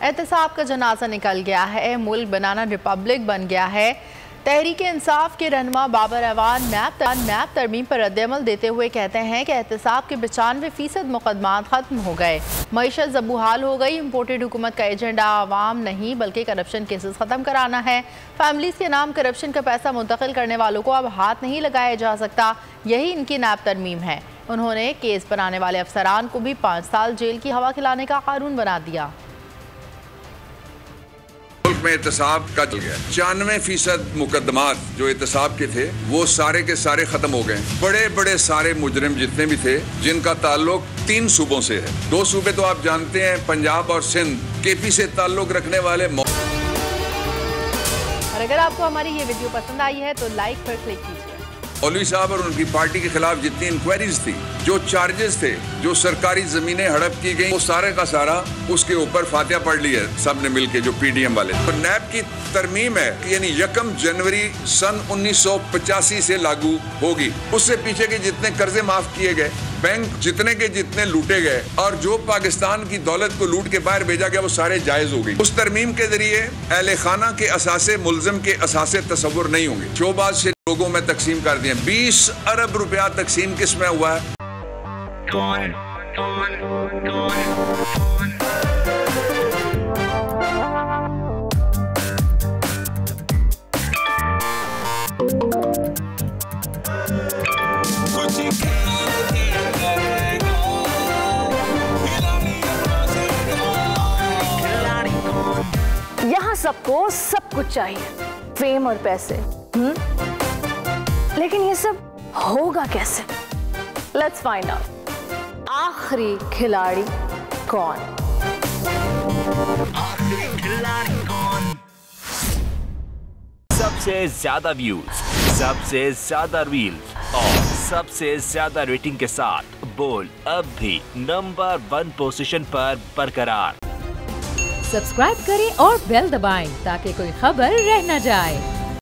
एहतसाब का जनाजा निकल गया है, मुल्क बनाना रिपब्लिक बन गया है। तहरीक इंसाफ के रहनुमा बाबर अवान नैब तरमीम पर रद्दअमल देते हुए कहते हैं कि एहतसाब के 95% मुकदमात खत्म हो गए, मईशत ज़बूहाल हो गई। इम्पोर्टेड हुकूमत का एजेंडा आवाम नहीं बल्कि करप्शन केसेस ख़त्म कराना है। फैमिलीज़ के नाम करप्शन का पैसा मुंतकिल करने वालों को अब हाथ नहीं लगाया जा सकता, यही इनकी नैब तरमीम है। उन्होंने केस बनाने वाले अफसरान को भी 5 साल जेल की हवा खिलाने का कानून बना दिया। मुल्क में एहतसाब का चल गया, 94% मुकदमात जो एहतसाब के थे वो सारे के सारे खत्म हो गए। बड़े बड़े सारे मुजरिम जितने भी थे जिनका ताल्लुक 3 सूबों से है, 2 सूबे तो आप जानते हैं, पंजाब और सिंध, केपी से ताल्लुक रखने वाले। और अगर आपको हमारी ये वीडियो पसंद आई है तो लाइक पर क्लिक कीजिए। मौलवी साहब और उनकी पार्टी के खिलाफ जितनी इंक्वायरीज थी, जो चार्जेस थे, जो सरकारी जमीनें हड़प की गई, वो सारे का सारा उसके ऊपर फातिहा पढ़ ली है सब ने मिलके, जो पीडीएम वाले। तो नैब की तरमीम है, यानी 1 जनवरी सन 1985 से लागू होगी। उससे पीछे के जितने कर्जे माफ किए गए, बैंक जितने के जितने लूटे गए और जो पाकिस्तान की दौलत को लूट के बाहर भेजा गया, वो सारे जायज हो गई। उस तरमीम के जरिए अहले खाना के असासे, मुल्जिम के असासे तस्वुर नहीं होंगे। शोबाज से लोगों में तकसीम कर दिए, 20 अरब रुपया तकसीम किस में हुआ है? यहाँ सबको सब कुछ चाहिए, फेम और पैसे, लेकिन ये सब होगा कैसे? Let's find out. आखिरी खिलाड़ी कौन? सबसे ज्यादा व्यूज, सबसे ज्यादा रील्स और सबसे ज्यादा रेटिंग के साथ बोल अब भी नंबर 1 पोजीशन पर बरकरार। सब्सक्राइब करें और बेल दबाएं ताकि कोई खबर रह न जाए।